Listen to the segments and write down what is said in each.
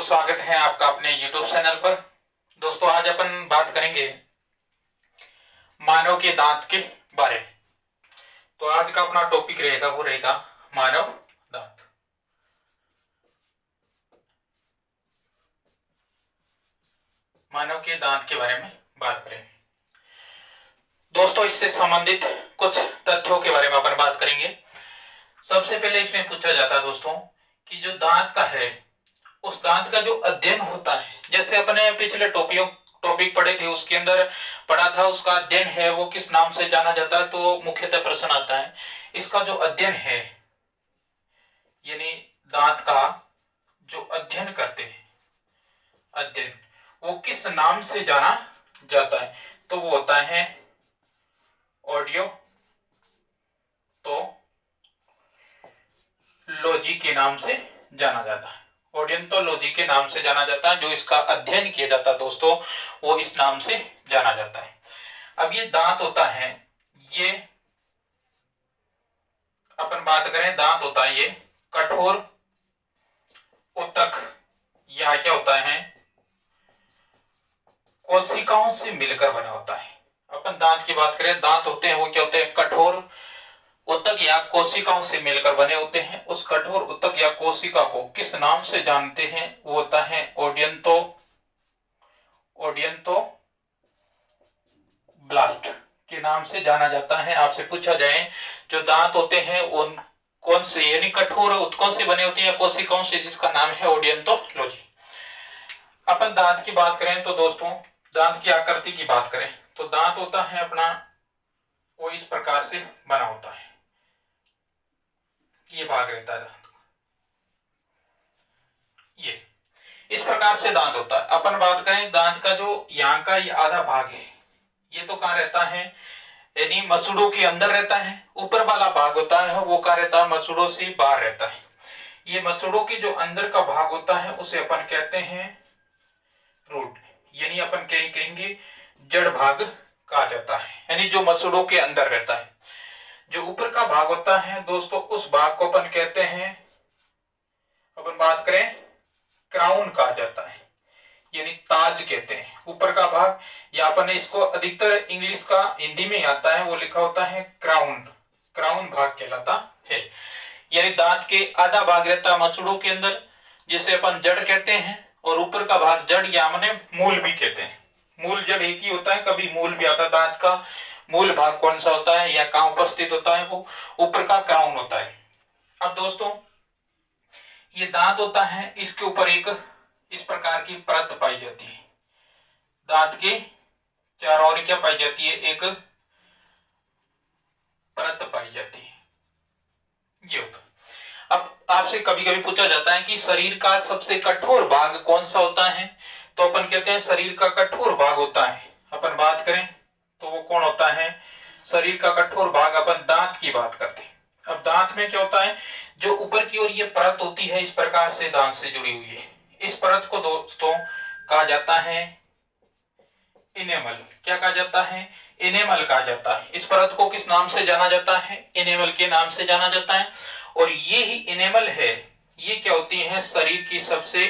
स्वागत है आपका अपने YouTube चैनल पर। दोस्तों आज अपन बात करेंगे मानव के दांत के बारे में। तो आज का अपना टॉपिक रहेगा वो रहेगा मानव दांत। मानव के दांत के बारे में बात करें दोस्तों, इससे संबंधित कुछ तथ्यों के बारे में अपन बात करेंगे। सबसे पहले इसमें पूछा जाता है दोस्तों कि जो दांत का है उस दांत का जो अध्ययन होता है, जैसे अपने पिछले टॉपिक पढ़े थे उसके अंदर पढ़ा था उसका अध्ययन है वो किस नाम से जाना जाता है। तो मुख्यतः प्रश्न आता है इसका जो अध्ययन है यानी दांत का जो अध्ययन करते हैं अध्ययन वो किस नाम से जाना जाता है। तो वो होता है ऑडियोंटोलॉजी के नाम से जाना जाता है। ऑडियोंटोलॉजी के नाम से जाना जाता है। जो इसका अध्ययन किया जाता है दोस्तों वो इस नाम से जाना जाता है। अब ये दांत होता है, ये अपन बात करें दांत होता है ये कठोर उत्तक या क्या होता है कोशिकाओं से मिलकर बना होता है। अपन दांत की बात करें दांत होते हैं वो क्या होते हैं कठोर उत्तक या कोशिकाओं से मिलकर बने होते हैं। उस कठोर उत्तक या कोशिका को किस नाम से जानते हैं वो होता है ओडियंटोब्लास्ट के नाम से जाना जाता है। आपसे पूछा जाए जो दांत होते हैं उन कौन से यानी कठोर उत्तकों से बने होते हैं या कोशिकाओं से, जिसका नाम है ओडियंटोलॉजी। अपन दांत की बात करें तो दोस्तों दांत की आकृति की बात करें तो दांत होता है अपना वो इस प्रकार से बना होता है। ये भाग रहता है दांत, ये इस प्रकार से दांत होता है। अपन बात करें दांत का जो यहाँ का ये आधा भाग है ये तो कहाँ रहता है यानी मसूड़ों के अंदर रहता है। ऊपर वाला भाग होता है वो कहाँ रहता है मसूड़ों से बाहर रहता है। ये मसूड़ों के जो अंदर का भाग होता है उसे अपन कहते हैं रूट, यानी अपन कहेंगे जड़ भाग कहा जाता है, यानी जो मसूड़ों के अंदर रहता है। जो ऊपर का भाग होता है दोस्तों उस भाग को अपन कहते हैं, अपन बात करें क्राउन कहा जाता है, यानी ताज कहते हैं ऊपर का भाग। या अपन इसको अधिकतर इंग्लिश का हिंदी में आता है वो लिखा होता है क्राउन भाग कहलाता है। यानी दांत के आधा भाग रहता है मसूड़ों के अंदर जिसे अपन जड़ कहते हैं, और ऊपर का भाग जड़ या मने मूल भी कहते हैं। मूल जड़ एक ही होता है, कभी मूल भी आता है। दांत का मूल भाग कौन सा होता है या कहां उपस्थित होता है वो ऊपर का क्राउन होता है। अब दोस्तों ये दांत होता है इसके ऊपर एक इस प्रकार की परत पाई जाती है। दांत के चारों ओर क्या पाई जाती है एक परत पाई जाती है, ये होता है। अब आपसे कभी कभी पूछा जाता है कि शरीर का सबसे कठोर भाग कौन सा होता है। तो अपन कहते हैं शरीर का कठोर भाग होता है, अपन बात करें तो वो कौन होता है शरीर का कठोर भाग। अपन दांत की बात करते हैं। अब दांत में क्या होता है जो ऊपर की ओर ये परत होती है इस प्रकार से दांत से जुड़ी हुई है, इस परत को दोस्तों कहा जाता है इनेमल। क्या कहा जाता है इनेमल कहा जाता है। इस परत को किस नाम से जाना जाता है इनेमल के नाम से जाना जाता है। और ये ही इनेमल है ये क्या होती है शरीर की सबसे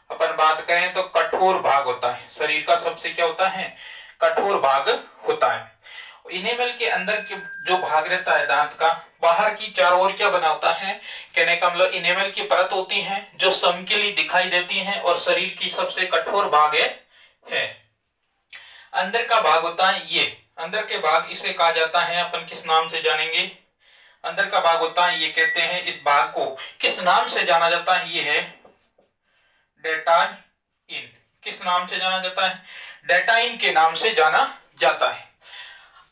अपन बात करें तो कठोर भाग होता है। शरीर का सबसे क्या होता है कठोर भाग होता है। इनेमल के अंदर के जो भाग रहता है दांत का बाहर की चारों ओर क्या बना होता है, कहने का मतलब इनेमल की परत होती है जो समकेली दिखाई देती है और शरीर की सबसे कठोर भाग है। अंदर का भाग होता है ये अंदर के भाग इसे कहा जाता है अपन किस नाम से जानेंगे अंदर का भाग होता है ये कहते हैं इस भाग को किस नाम से जाना जाता है ये है डेटाइन। किस नाम से जाना जाता है डेटाइन के नाम से जाना जाता है।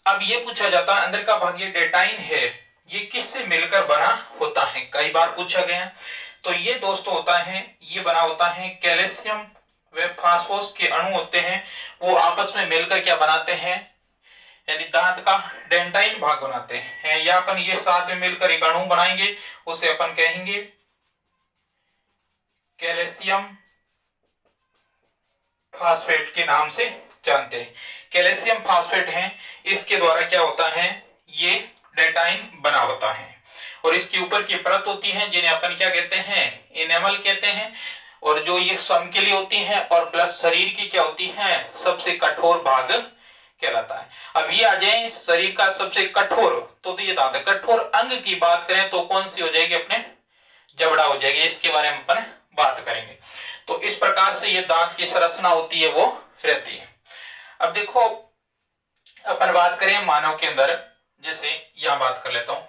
अब ये पूछा जाता है अंदर का भाग ये डेटाइन है ये किससे मिलकर बना होता है, कई बार पूछा गया। तो ये दोस्तों होता है ये बना होता है कैल्शियम व फास्फोरस के अणु होते हैं वो आपस में मिलकर क्या बनाते हैं यानी दांत का डेंटाइन भाग बनाते हैं। या अपन ये साथ में मिलकर एक अणु बनाएंगे उसे अपन कहेंगे कैल्शियम फास्फेट के नाम से जानते हैं। कैल्शियम फास्फेट है इसके द्वारा क्या होता है ये डेंटाइन बना होता है। और इसके ऊपर की परत होती है जिन्हें अपन क्या कहते हैं इनेमल कहते हैं। और जो ये सम के लिए होती हैं और प्लस शरीर की क्या होती है, सबसे कठोर भाग कहलाता है। अब ये आ जाए शरीर का सबसे कठोर, तो ये दांत है। कठोर अंग की बात करें तो कौन सी हो जाएगी अपने, जबड़ा हो जाएगी। इसके बारे में अपन बात करेंगे। तो इस प्रकार से ये दांत की संरचना होती है वो रहती है। अब देखो अपन बात करें मानव के अंदर, जैसे यहां बात कर लेता हूं,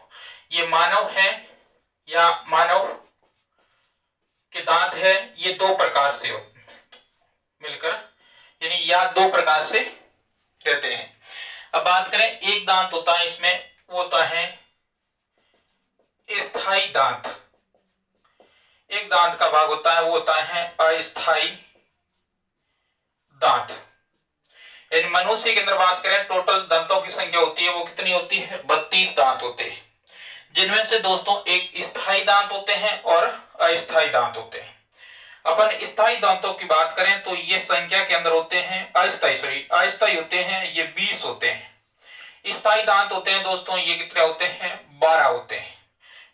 ये मानव है या मानव के दांत है, ये दो प्रकार से मिलकर, यानी या दो प्रकार से रहते हैं। अब बात करें, एक दांत होता है इसमें, वो होता है स्थायी दांत। एक दांत का भाग होता है वो होता है अस्थायी दांत। यानी मनुष्य के अंदर बात करें, टोटल दांतों की संख्या होती है वो कितनी होती है, 32 दांत होते हैं, जिनमें से दोस्तों एक स्थायी दांत होते हैं और अस्थायी दांत होते हैं। अपन स्थायी दांतों की बात करें तो ये संख्या के अंदर होते हैं, अस्थायी होते हैं ये 20 होते हैं। स्थायी दांत होते हैं दोस्तों ये कितने होते हैं, 12 होते हैं।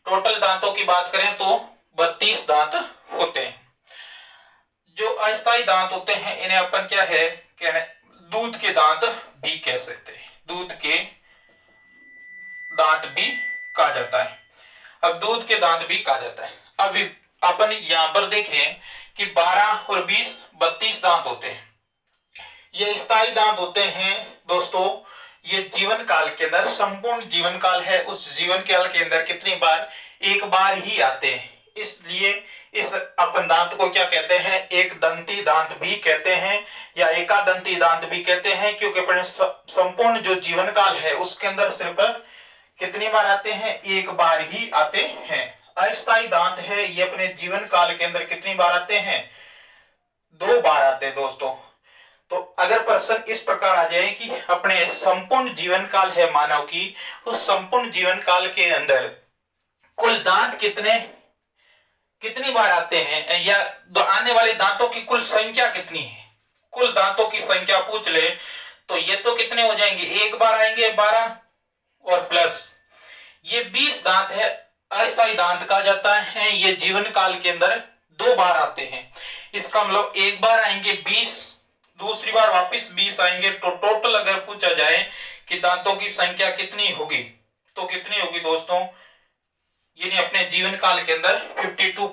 टोटल दांतों की बात करें तो 32 दांत होते हैं। जो अस्थायी दांत होते हैं इन्हें अपन क्या है कहने, दूध के दांत भी कह सकते हैं, दूध के दांत भी कहा जाता है। अब दूध के दांत भी कहा जाता है। अब अपन यहां पर देखें कि 12 और 20 32 दांत होते हैं। ये स्थायी दांत होते हैं दोस्तों, ये जीवन काल के अंदर, संपूर्ण जीवन काल है उस जीवन काल के अंदर कितनी बार, एक बार ही आते हैं। इसलिए इस अपन दांत को क्या कहते हैं, एक दंती दांत भी कहते हैं या एकादंती दांत भी कहते हैं, क्योंकि अपने संपूर्ण जो जीवन काल है उसके अंदर सिर्फ कितनी बार आते हैं, एक बार ही आते हैं। अस्थायी दांत है ये अपने जीवन काल के अंदर कितनी बार आते हैं, 2 बार आते हैं दोस्तों। तो अगर प्रश्न इस प्रकार आ जाए कि अपने संपूर्ण जीवन काल है मानव की, उस संपूर्ण जीवन काल के अंदर कुल दांत कितनी बार आते हैं, या आने वाले दांतों की कुल संख्या कितनी है, कुल दांतों की संख्या पूछ ले तो ये तो कितने हो जाएंगे, एक बार आएंगे 12 और प्लस ये 20 दांत है, अस्थायी दांत कहा जाता है। ये जीवन काल के अंदर 2 बार आते हैं। इसका मतलब एक बार आएंगे 20, दूसरी बार वापस 20 आएंगे। तो टोटल अगर पूछा जाए कि दांतों की संख्या कितनी होगी तो कितनी होगी दोस्तों, यानी अपने जीवन काल के अंदर 52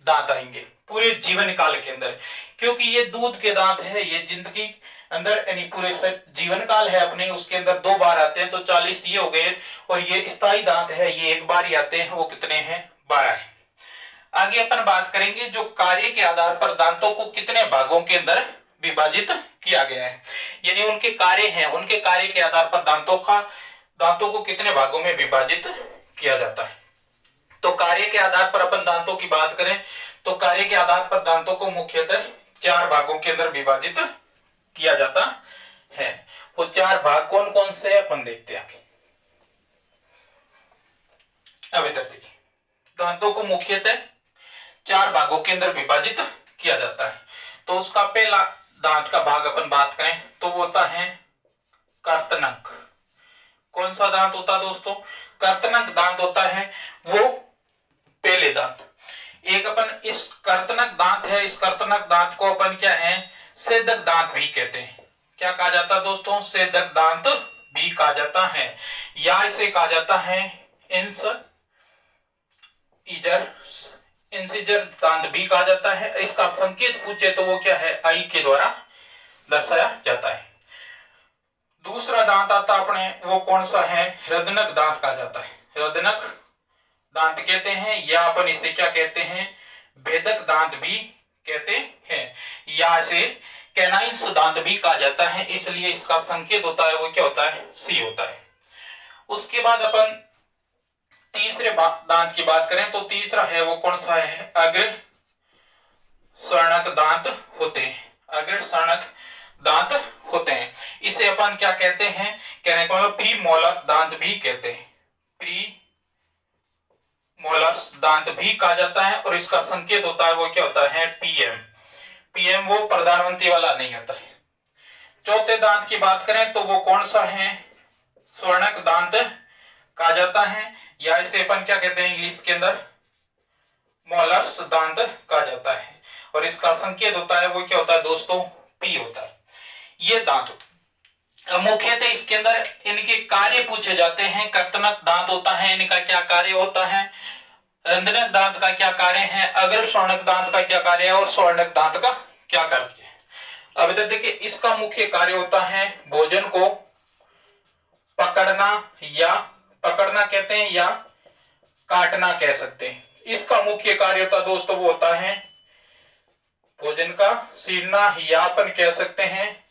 दांत आएंगे पूरे जीवन काल के अंदर। क्योंकि ये दूध के दांत है, ये जिंदगी अंदर यानी पूरे जीवन काल है अपने, उसके अंदर 2 बार आते हैं तो 40 ये हो गए। और ये स्थायी दांत है ये एक बार ही आते हैं, वो कितने हैं, 12 है। आगे अपन बात करेंगे जो कार्य के आधार पर दांतों को कितने भागों के अंदर विभाजित किया गया है, यानी उनके कार्य हैं, उनके कार्य के आधार पर दांतों को कितने भागों में विभाजित किया जाता है। तो कार्य के आधार पर अपन दांतों की बात करें तो कार्य के आधार पर दांतों को मुख्यतः 4 भागों के अंदर विभाजित किया जाता है। वो 4 भाग कौन कौन से है अपन देखते हैं। अब इधर देखिए, दांतों को मुख्यतः 4 भागों के अंदर विभाजित किया जाता है। तो उसका पहला दांत का भाग अपन बात करें तो वो होता है कर्तनक। कौन सा दांत होता है दोस्तों, कर्तनक दांत होता है वो पहले दांत। एक अपन इस कर्तनक दांत है, इस कर्तनक दांत को अपन क्या है, सेदक दांत भी कहते हैं। क्या कहा जाता है दोस्तों, सेदक दांत भी कहा जाता है, या इसे कहा जाता है इंसिजर दांत भी कहा जाता है। इसका संकेत पूछे तो वो क्या है, आई के द्वारा दर्शाया जाता है। दूसरा दांत आता अपने, वो कौन सा है, हृदनक दांत कहा जाता है, हृदनक दांत कहते हैं, या अपन इसे क्या कहते हैं, भेदक दांत भी कहते हैं, या इसे कैनाइन्स दांत भी कहा जाता है। इसलिए इसका संकेत होता है वो क्या होता है, सी होता है। उसके बाद अपन तीसरे दांत की बात करें तो तीसरा है वो कौन सा है, अग्र स्वर्णक दांत होते हैं, अग्र स्वर्णक दांत होते हैं। इसे अपन क्या कहते हैं, कहने का मतलब प्री मोलर दांत भी कहते हैं, प्री मोलर्स दांत भी कहा जाता है। और इसका संकेत होता है वो क्या होता है, पीएम। पीएम वो प्रधानमंत्री वाला नहीं होता है। चौथे दांत की बात करें तो वो कौन सा है, स्वर्णक दांत कहा जाता है, या इसे अपन क्या कहते हैं इंग्लिश के अंदर, मोलर्स दांत कहा जाता है। और इसका संकेत होता है वो क्या होता है दोस्तों, पी होता है। ये दांत होता है। मुख्यतः इसके अंदर इनके कार्य पूछे जाते हैं। कर्तनक दांत होता है, इनका क्या कार्य होता है, रंध्रक दांत का क्या कार्य है, अग्र स्वर्णक दांत का क्या कार्य है और स्वर्णक दांत का क्या कार्य है। अब इधर देखिए, इसका मुख्य कार्य होता है भोजन को पकड़ना, या पकड़ना कहते हैं या काटना कह सकते हैं। इसका मुख्य कार्य होता है दोस्तों वो होता है भोजन का सीढ़ना, या अपन कह सकते हैं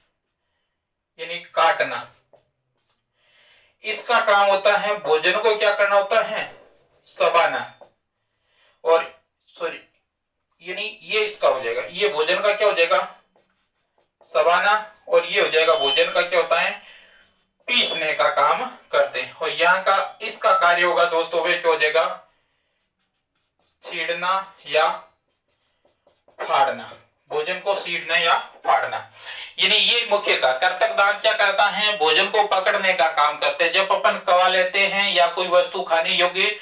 यानी काटना। इसका काम होता है भोजन को क्या करना होता है, चबाना, और सॉरी यानी ये इसका हो जाएगा, ये भोजन का क्या हो जाएगा, चबाना, और ये हो जाएगा भोजन का क्या होता है, पीसने का काम करते हैं। और यहाँ का इसका कार्य होगा दोस्तों वे क्या हो जाएगा, छीड़ना या फाड़ना, भोजन को छीड़ना या फाड़ना। यानी ये मुख्य का कर्तक दांत क्या करता है, भोजन को पकड़ने का काम करते हैं। जब अपन कवा लेते हैं या कोई वस्तु खाने योग्य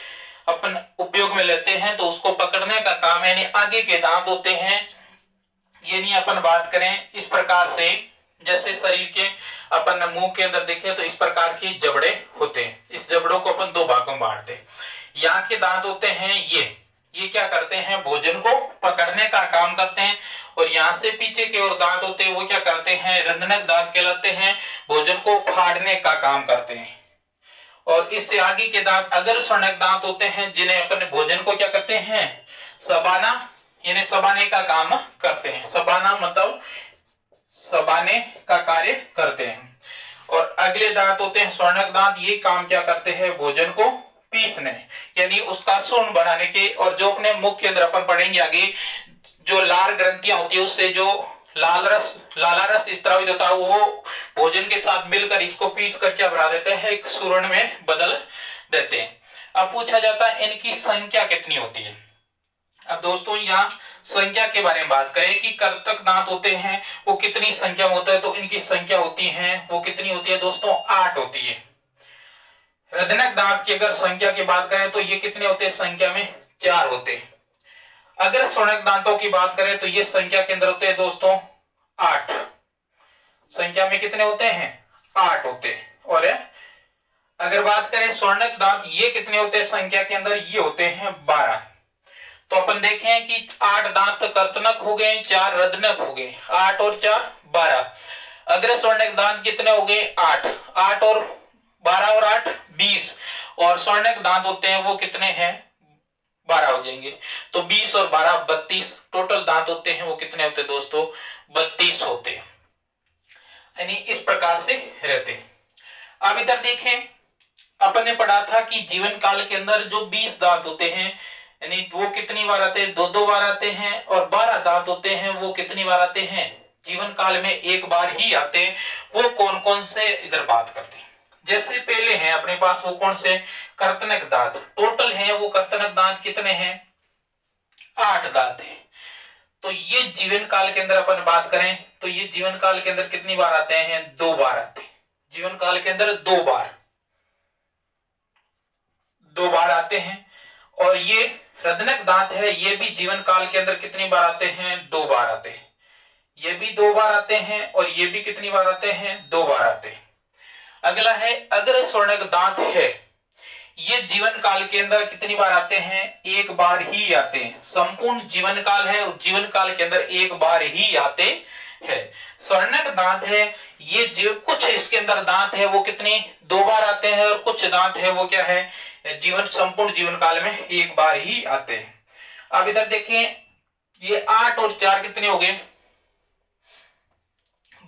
अपन उपयोग में लेते हैं तो उसको पकड़ने का काम यानी आगे के दांत होते हैं। यानी अपन बात करें इस प्रकार से, जैसे शरीर के अपन मुंह के अंदर देखें तो इस प्रकार की जबड़े होते हैं। इस जबड़ों को अपन दो भागों में बांटते हैं। यहाँ के दांत होते हैं ये क्या करते हैं, भोजन को पकड़ने का काम करते हैं। और यहाँ से पीछे के और दांत होते हैं वो क्या करते हैं, रंध्रक दांत कहलाते हैं, भोजन को फाड़ने का काम करते हैं। और इससे आगे के दांत अग्र स्वर्णक दांत होते हैं, जिन्हें अपने भोजन को क्या करते हैं, चबाना यानी चबाने का काम करते हैं। चबाना मतलब चबाने का कार्य करते हैं। और अगले दांत होते हैं स्वर्णक दांत, ये काम क्या करते हैं, भोजन को पीसने यानी उसका चूर्ण बनाने के। और जो अपने मुख के अंदर अपन पढ़ेंगे आगे, जो लार ग्रंथियां होती है उससे जो लाला रस स्त्रावित होता है वो भोजन के साथ मिलकर इसको पीस कर क्या बना देते हैं, एक चूर्ण में बदल देते हैं। अब पूछा जाता है इनकी संख्या कितनी होती है। अब दोस्तों यहाँ संख्या के बारे में बात करें कि कर्तक दांत होते हैं वो कितनी संख्या में होता है, तो इनकी संख्या होती है वो कितनी होती है दोस्तों, 8 होती है। रंध्रक दांत की अगर संख्या की बात करें तो ये कितने होते हैं, संख्या में 4 होते हैं। अगर स्वर्णक दांतों की बात करें तो ये संख्या के अंदर होते हैं दोस्तों 8, संख्या में कितने होते हैं, 8 होते हैं। और अगर बात करें स्वर्णक दांत ये कितने होते हैं संख्या के अंदर, ये होते हैं 12। तो अपन देखें कि 8 दांत कर्तनक हो गए, 4 रंध्रक हो गए, 8 और 4 12। अग्र स्वर्णक दांत कितने हो गए, 8, 8 और 12 और 8 20। और स्वर्णक दांत होते हैं वो कितने हैं, 12 हो जाएंगे। तो 20 और 12 32 टोटल दांत होते हैं वो कितने होते हैं दोस्तों, 32 होते हैं। यानी इस प्रकार से रहते हैं। अब इधर देखें, अपन ने पढ़ा था कि जीवन काल के अंदर जो 20 दांत होते हैं यानी वो कितनी बार आते हैं, 2-2 बार आते हैं। और 12 दांत होते हैं वो कितनी बार आते हैं, जीवन काल में एक बार ही आते हैं। वो कौन कौन से इधर बात करते हैं। जैसे पहले हैं अपने पास वो कौन से, कर्तनक दांत। टोटल है वो कर्तनक दांत कितने हैं, 8 दांत है। तो ये जीवन काल के अंदर अपन बात करें तो ये जीवन काल के अंदर कितनी बार आते हैं, 2 बार आते हैं। जीवन काल के अंदर 2 बार आते हैं। और ये रंध्रक दांत है, ये भी जीवन काल के अंदर कितनी बार आते हैं, 2 बार आते हैं। ये भी 2 बार आते हैं और ये भी कितनी बार आते हैं, 2 बार आते हैं। अगला है अग्र स्वर्णक दांत है, ये जीवन काल के अंदर कितनी बार आते हैं, 1 बार ही आते हैं। संपूर्ण जीवन काल है और जीवन काल के अंदर 1 बार ही आते हैं। स्वर्णक दांत है, ये कुछ इसके अंदर दांत है वो कितने 2 बार आते हैं, और कुछ दांत है वो क्या है, संपूर्ण जीवन काल में 1 बार ही आते हैं। अब इधर देखें, ये 8 और 4 कितने हो गए,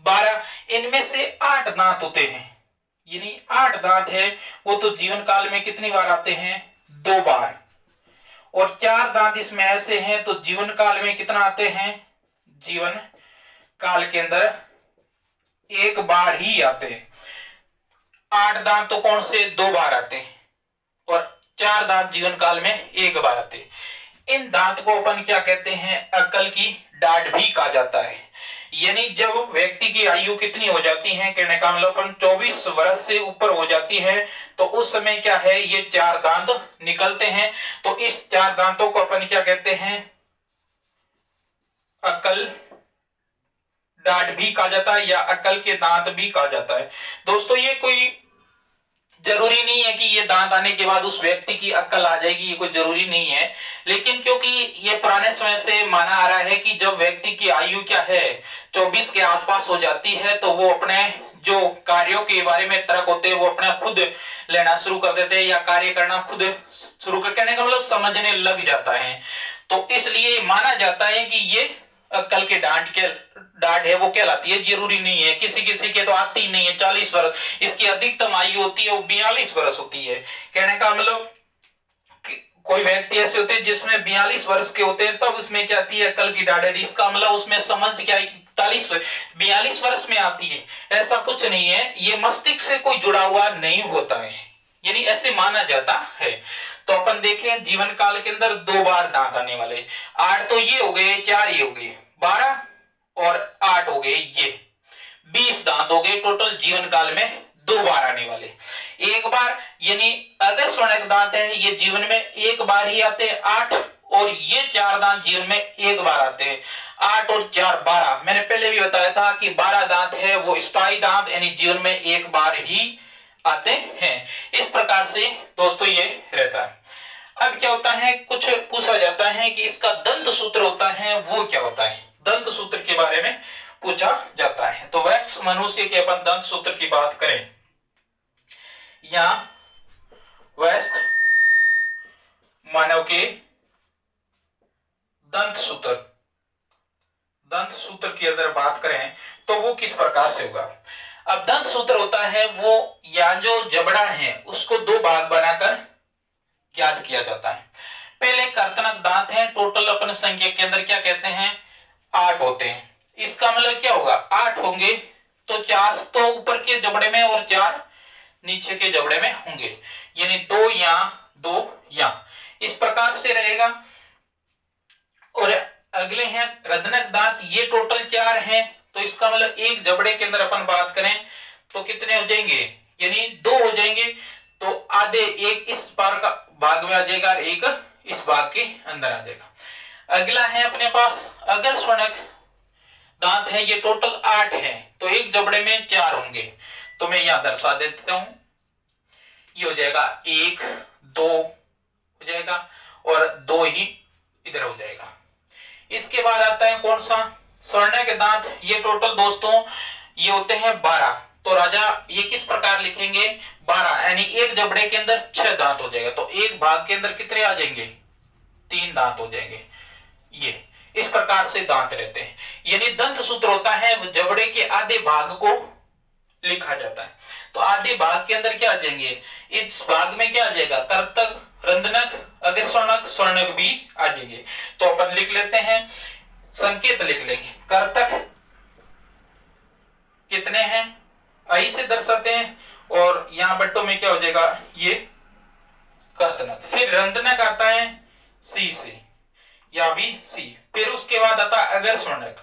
12। इनमें से 8 दांत होते हैं, यानी 8 दांत है वो तो जीवन काल में कितनी बार आते हैं, 2 बार। और 4 दांत इसमें ऐसे हैं तो जीवन काल में कितना आते हैं, जीवन काल के अंदर 1 बार ही आते हैं। 8 दांत तो कौन से 2 बार आते हैं और 4 दांत जीवन काल में 1 बार आते हैं। इन दांत को अपन क्या कहते हैं, अक्ल की डाढ़ भी कहा जाता है। यानी जब व्यक्ति की आयु कितनी हो जाती है, कहने का मतलब अपन 24 वर्ष से ऊपर हो जाती है तो उस समय क्या है, ये 4 दांत निकलते हैं। तो इस 4 दांतों को अपन क्या कहते हैं, अक्ल डांट भी कहा जाता है या अक्ल के दांत भी कहा जाता है। दोस्तों ये कोई जरूरी नहीं है कि ये दांत आने के बाद उस व्यक्ति की अक्ल आ जाएगी, ये कोई जरूरी नहीं है। लेकिन क्योंकि ये पुराने समय से माना आ रहा है कि जब व्यक्ति की आयु क्या है 24 के आसपास हो जाती है तो वो अपने जो कार्यों के बारे में तर्क होते हैं वो अपना खुद लेना शुरू कर देते हैं या कार्य करना खुद शुरू कर, कहने का मतलब समझने लग जाता है। तो इसलिए माना जाता है कि ये अक्ल के डांट है वो कहलाती है। जरूरी नहीं है, किसी किसी के तो आती नहीं है 40 वर्ष, इसकी अधिकतम आयु होती है वो 42 वर्ष होती है। कहने का मतलब कोई व्यक्ति ऐसे होते हैं जिसमें 42 वर्ष के होते हैं तब उसमें क्या आती है अक्ल की डांट, इसका मतलब उसमें समझ क्या 42 वर्ष में आती है, ऐसा कुछ नहीं है। ये मस्तिष्क से कोई जुड़ा हुआ नहीं होता है, यानी ऐसे माना जाता है। तो अपन देखें जीवन काल के अंदर 2 बार दांत आने वाले, 8 तो ये हो गए, 4 ये हो गए, 12 और 8 हो गए, ये 20 दांत हो गए टोटल जीवन काल में 2 बार आने वाले। एक बार यानी अगर स्वर्णक दांत है ये जीवन में एक बार ही आते हैं 8, और ये 4 दांत जीवन में एक बार आते हैं 8 और 4 12। मैंने पहले भी बताया था कि 12 दांत है वो स्थायी दांत यानी जीवन में एक बार ही आते हैं। इस प्रकार से दोस्तों ये रहता है। अब क्या होता है, कुछ पूछा जाता है कि इसका दंत सूत्र होता है वो क्या होता है, दंत सूत्र के बारे में पूछा जाता है। तो वैक्स मनुष्य के अपन दंत सूत्र की बात करें या वयस्क मानव के दंत सूत्र की अगर बात करें तो वो किस प्रकार से होगा। अब दंत सूत्र होता है वो या जो जबड़ा है उसको 2 भाग बनाकर ज्ञात किया जाता है। पहले कर्तनक दांत हैं, टोटल अपन संख्या के अंदर क्या कहते हैं 8 होते हैं। इसका मतलब क्या होगा 8 होंगे तो 4 तो ऊपर के जबड़े में और 4 नीचे के जबड़े में होंगे, यानी 2 यहां 2 यहां, इस प्रकार से रहेगा। और अगले हैं रदनक दांत, ये टोटल 4 हैं, तो इसका मतलब एक जबड़े के अंदर अपन बात करें तो कितने हो जाएंगे, यानी 2 हो जाएंगे। तो आधे, एक इस पार का भाग में आ जाएगा और एक इस भाग के अंदर आ जाएगा। अगला है अपने पास अगर स्वर्णक दांत है, ये टोटल 8 है तो एक जबड़े में 4 होंगे, तो मैं यहां दर्शा देता हूं, ये हो जाएगा 1 2 हो जाएगा और 2 ही इधर हो जाएगा। इसके बाद आता है कौन सा स्वर्णक के दांत, ये टोटल दोस्तों ये होते हैं 12। तो राजा ये किस प्रकार लिखेंगे 12, यानी एक जबड़े के अंदर 6 दांत हो जाएगा, तो एक भाग के अंदर कितने आ जाएंगे 3 दांत हो जाएंगे। ये इस प्रकार से दांत रहते हैं, यानी दंत सूत्र होता है वो जबड़े के आधे भाग को लिखा जाता है। तो आधे भाग के अंदर क्या आ जाएंगे, इस भाग में क्या आ जाएगा कर्तक रंधनक अगर स्वर्णक स्वर्णक भी आ जाएंगे। तो अपन लिख लेते हैं, संकेत लिख लेंगे, कर्तक कितने हैं आई से दर्शाते हैं, और यहां बट्टों में क्या हो जाएगा ये कर्तनक। फिर रंधनक आता है सी से या भी सी, फिर उसके बाद आता है अगर स्वर्णक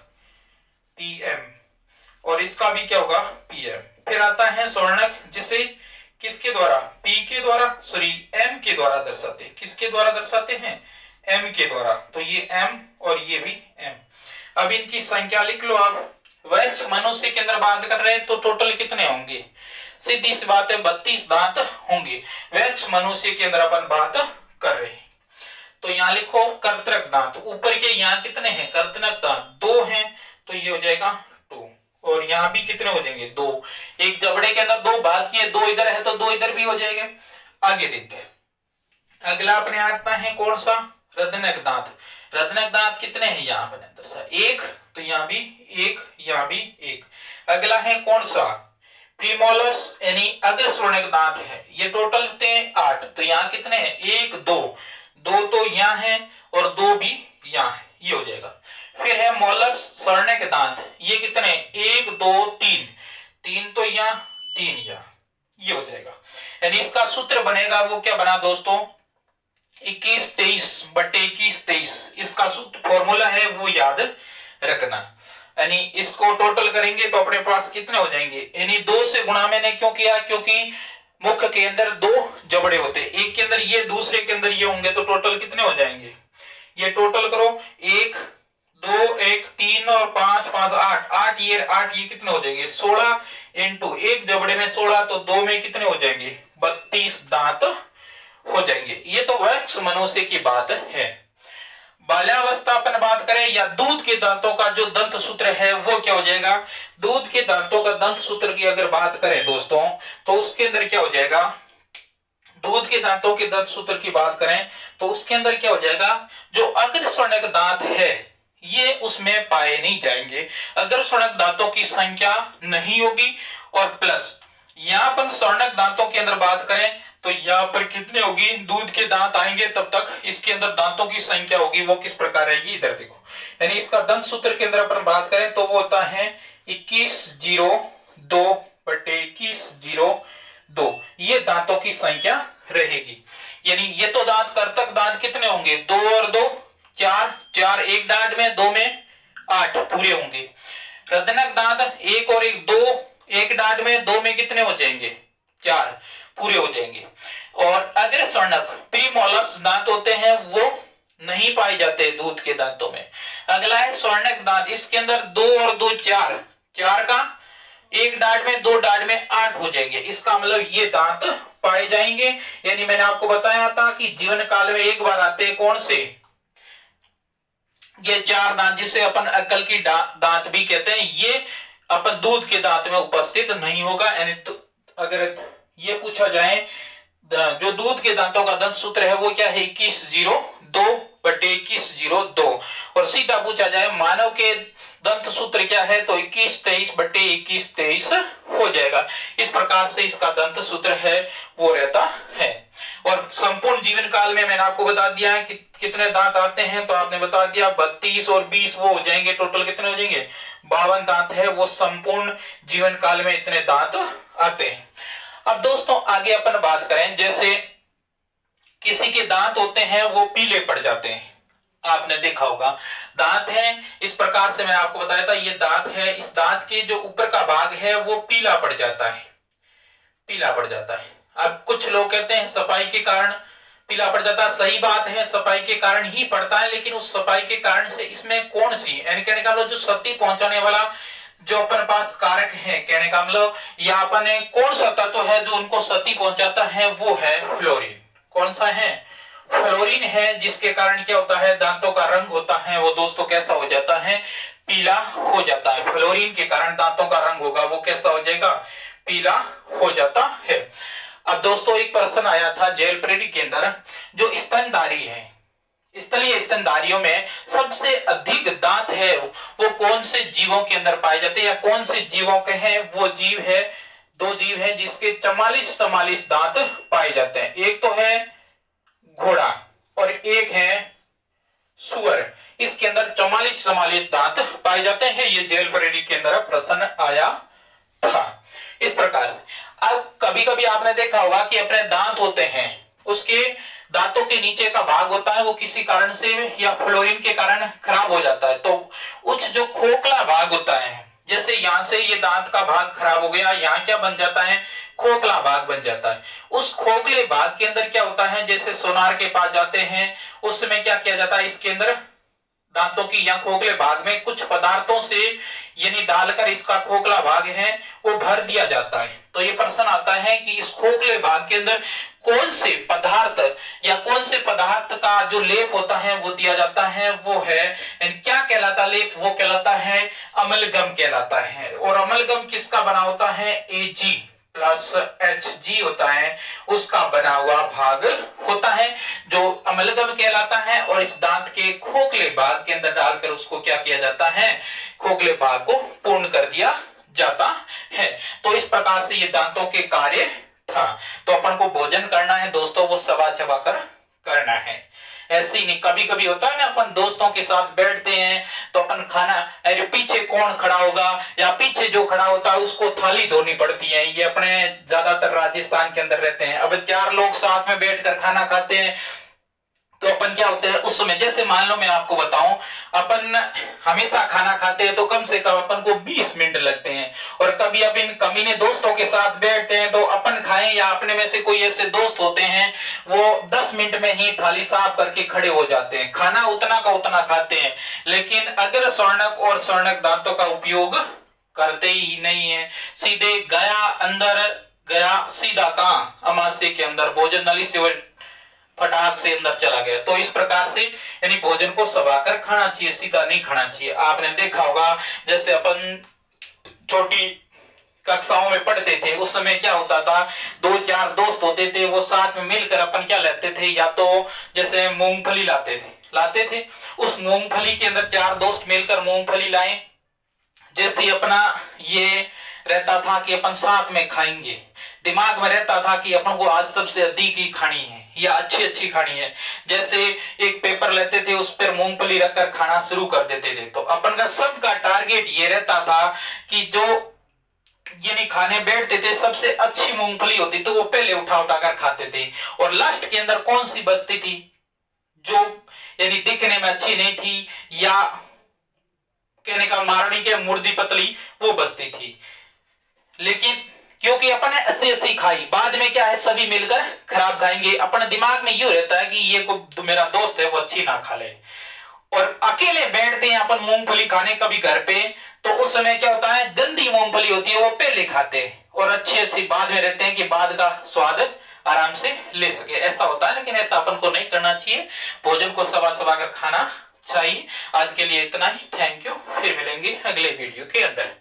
पीएम, और इसका भी क्या होगा पीएम। फिर आता है स्वर्णक जिसे किसके द्वारा पी के द्वारा सॉरी एम के द्वारा दर्शाते हैं, किसके द्वारा दर्शाते हैं एम के द्वारा, तो ये एम और ये भी एम। अब इनकी संख्या लिख लो आप। वैक्स मनुष्य के अंदर बात कर रहे हैं तो टोटल कितने होंगे, सीधी सी बात है 32 दांत होंगे। वैक्स मनुष्य के अंदर अपन बात कर रहे हैं, तो यहां लिखो कर्तनक दांत, ऊपर के यहां कितने हैं कर्तनक दांत 2 हैं, तो ये हो जाएगा 2, और यहां भी कितने हो जाएंगे 2, एक जबड़े के अंदर 2 भाग किए, 2 इधर है तो 2 इधर भी हो जाएंगे। आगे देखते हैं, अगला अपने आता है कौन सा रदनक दांत। रदनक दांत कितने हैं यहाँ पर दर्शा 1, तो यहाँ भी 1 यहाँ भी 1। अगला है कौन सा प्रीमोलर्स यानी अगर स्वर्णक दांत है, ये टोटल होते हैं 8, तो यहाँ कितने हैं 1 2 2 तो यहाँ है और 2 भी यहाँ है, ये हो जाएगा। फिर है मोलर्स स्वर्णक दांत, ये कितने 1 2 3 3 तो यहाँ 3 यहाँ, ये हो जाएगा। यानी इसका सूत्र बनेगा वो क्या बना दोस्तों 21-23/21-23, इसका सूत्र फॉर्मूला है वो याद रखना। यानी इसको टोटल करेंगे तो अपने पास कितने हो जाएंगे, यानी 2 से गुणा मैंने क्यों किया क्योंकि मुख के अंदर 2 जबड़े होते हैं, एक के अंदर ये दूसरे के अंदर ये होंगे, तो टोटल कितने हो जाएंगे ये टोटल करो 1 2 1 और 5 5 8, 8 ये कितने हो जाएंगे 16 इंटू एक जबड़े में 16 तो 2 में कितने हो जाएंगे 32 दांत हो जाएंगे। ये तो वयस्क मनुष्य की बात है। बाल्यावस्था अपन बात करें या दूध के दांतों का जो दंत सूत्र है वो क्या हो जाएगा, दूध के दांतों का दंत सूत्र की अगर बात करें दोस्तों तो उसके अंदर क्या हो जाएगा, दूध के दांतों के दंत सूत्र की बात करें तो उसके अंदर क्या हो जाएगा, जो अग्रस्वर्णक दांत है ये उसमें पाए नहीं जाएंगे। अग्रस्वर्णक दांतों की संख्या नहीं होगी। और प्लस यहां पर स्वर्णक दांतों के अंदर बात करें तो यहां पर कितने होगी, दूध के दांत आएंगे तब तक इसके अंदर दांतों की संख्या होगी वो किस प्रकार रहेगी, इधर देखो। यानी इसका दंत सूत्र के अंदर अपन बात करें तो वो होता है 21/2/21/2 ये दांतों की संख्या रहेगी। यानी ये तो दांत कर्तक दांत कितने होंगे, 2 और 2 4, 4 एक दांत में 2 में 8 पूरे होंगे। रदनक दांत 1 और 1 2 एक दांत में 2 में कितने हो जाएंगे 4 पूरे हो जाएंगे। और अग्र स्वर्णक प्रीमोलर्स दांत होते हैं वो नहीं पाए जाते दूध के दांतों में। अगला है स्वर्णक दांत, इसके अंदर 2 और 2 4, 4 का एक दांत में 2 दांत में 8 हो जाएंगे। इसका मतलब ये दांत पाए जाएंगे। यानी मैंने आपको बताया था कि जीवन काल में एक बार आते हैं कौन से, ये 4 दांत जिसे अपन अक्ल की दांत भी कहते हैं, ये अपन दूध के दांत में उपस्थित नहीं होगा। यानी तो अगर ये पूछा जाए जो दूध के दांतों का दंत सूत्र है वो क्या है 21/2/21/2 और सीधा पूछा जाए मानव के दंत सूत्र क्या है तो 21/23/21/23 हो जाएगा। इस प्रकार से इसका दंत सूत्र है वो रहता है। और संपूर्ण जीवन काल में मैंने आपको बता दिया है कि कितने दांत आते हैं, तो आपने बता दिया 32 और 20 वो हो जाएंगे, टोटल कितने हो जाएंगे 52 दांत है वो संपूर्ण जीवन काल में इतने दांत आते हैं। अब दोस्तों आगे अपन बात करें, जैसे किसी के दांत होते हैं वो पीले पड़ जाते हैं, आपने देखा होगा दांत है इस प्रकार से मैं आपको बताया था ये दांत है, इस दांत के जो ऊपर का भाग है वो पीला पड़ जाता है, पीला पड़ जाता है। अब कुछ लोग कहते हैं सफाई के कारण पीला पड़ जाता है, सही बात है सफाई के कारण ही पड़ता है, लेकिन उस सफाई के कारण से इसमें कौन सी यानी कहने का जो क्षति पहुंचाने वाला जो अपन पास कारक है, कहने का मतलब या अपन कौन सा तत्व है जो उनको क्षति पहुंचाता है वो है फ्लोरीन। कौन सा है, फ्लोरीन है, जिसके कारण क्या होता है दांतों का रंग होता है वो दोस्तों कैसा हो जाता है पीला हो जाता है। फ्लोरीन के कारण दांतों का रंग होगा वो कैसा हो जाएगा पीला हो जाता है। अब दोस्तों एक प्रश्न आया था जेल प्रेरी के अंदर, जो स्तनधारी है स्थलीय स्तनधारियों में सबसे अधिक दांत है वो कौन से जीवों के अंदर पाए जाते हैं या कौन से जीवों के हैं, वो जीव है 2 जीव है जिसके 44 दांत पाए जाते हैं। एक तो है घोड़ा और एक है सुअर, इसके अंदर 44 दांत पाए जाते हैं। ये जेल प्रेरी के अंदर प्रश्न आया था इस प्रकार से। अब कभी कभी आपने देखा होगा कि अपने दांत होते हैं उसके दांतों के नीचे का भाग होता है वो किसी कारण से या फ्लोरीन के कारण खराब हो जाता है, तो उच्च जो खोखला भाग होता है, जैसे यहां से ये दांत का भाग खराब हो गया, यहाँ क्या बन जाता है खोखला भाग बन जाता है। उस खोखले भाग के अंदर क्या होता है, जैसे सोनार के पास जाते हैं उस समय क्या किया जाता है, इसके अंदर दांतों की या खोखले भाग में कुछ पदार्थों से यानी डालकर इसका खोखला भाग है वो भर दिया जाता है। तो ये प्रश्न आता है कि इस खोखले भाग के अंदर कौन से पदार्थ या कौन से पदार्थ का जो लेप होता है वो दिया जाता है, वो है क्या कहलाता लेप, वो कहलाता है अमलगम कहलाता है। और अमलगम किसका बना होता है Ag+Hg होता है उसका बना हुआ भाग होता है जो अमलगम कहलाता है। और इस दांत के खोखले भाग के अंदर डालकर उसको क्या किया जाता है खोखले भाग को पूर्ण कर दिया जाता है। तो इस प्रकार से ये दांतों के कार्य था। तो अपन को भोजन करना है दोस्तों वो चबा चबा कर करना है, ऐसे ही नहीं कभी कभी होता है ना अपन दोस्तों के साथ बैठते हैं तो अपन खाना अरे पीछे कौन खड़ा होगा या पीछे जो खड़ा होता है उसको थाली धोनी पड़ती है। ये अपने ज्यादातर राजस्थान के अंदर रहते हैं। अब 4 लोग साथ में बैठकर खाना खाते हैं तो अपन क्या होते हैं उस समय, जैसे मान लो मैं आपको बताऊं, अपन हमेशा खाना खाते हैं तो कम से कम अपन को 20 मिनट लगते हैं, और कभी अपन कमीने दोस्तों के साथ बैठते हैं तो अपन खाएं, या अपने में से कोई ऐसे दोस्त होते हैं वो 10 मिनट में ही थाली साफ करके खड़े हो जाते हैं, खाना उतना का उतना खाते हैं। लेकिन अगर स्वर्णक और स्वर्णक दांतों का उपयोग करते ही नहीं है, सीधे गया अंदर, गया सीधा कहां, अमाशय के अंदर, भोजन नली से फटाक से अंदर चला गया। तो इस प्रकार से यानी भोजन को चबाकर खाना चाहिए, सीधा नहीं खाना चाहिए। आपने देखा होगा जैसे अपन छोटी कक्षाओं में पढ़ते थे उस समय क्या होता था, 2-4 दोस्त होते थे, वो साथ में मिलकर अपन क्या लेते थे, या तो जैसे मूंगफली लाते थे, उस मूंगफली के अंदर 4 दोस्त मिलकर मूंगफली लाए, जैसे ही अपना ये रहता था कि अपन साथ में खाएंगे, दिमाग में रहता था कि अपन को आज सबसे अधिक ही खानी है या अच्छी खानी है, जैसे एक पेपर लेते थे उस पर मूंगफली रखकर खाना शुरू कर देते थे। तो अपन का सबका टारगेट ये रहता था कि जो यानी खाने बैठते थे सबसे अच्छी मूंगफली होती तो वो पहले उठा कर खाते थे, और लास्ट के अंदर कौन सी बचती थी जो यानी दिखने में अच्छी नहीं थी, या कहने का मारणी के मुर्दी पतली, वो बचती थी। लेकिन क्योंकि अपन ने ऐसी खाई, बाद में क्या है सभी मिलकर खराब खाएंगे, अपने दिमाग में यूं रहता है कि ये को मेरा दोस्त है वो अच्छी ना खा ले, और अकेले बैठते हैं अपन मूंगफली खाने कभी घर पे, तो उस समय क्या होता है गंदी मूंगफली होती है वो पहले खाते हैं, और अच्छी बाद में रहते हैं कि बाद का स्वाद आराम से ले सके, ऐसा होता है। लेकिन ऐसा अपन को नहीं करना चाहिए, भोजन को चबा कर खाना चाहिए। आज के लिए इतना ही, थैंक यू, फिर मिलेंगे अगले वीडियो के अंदर।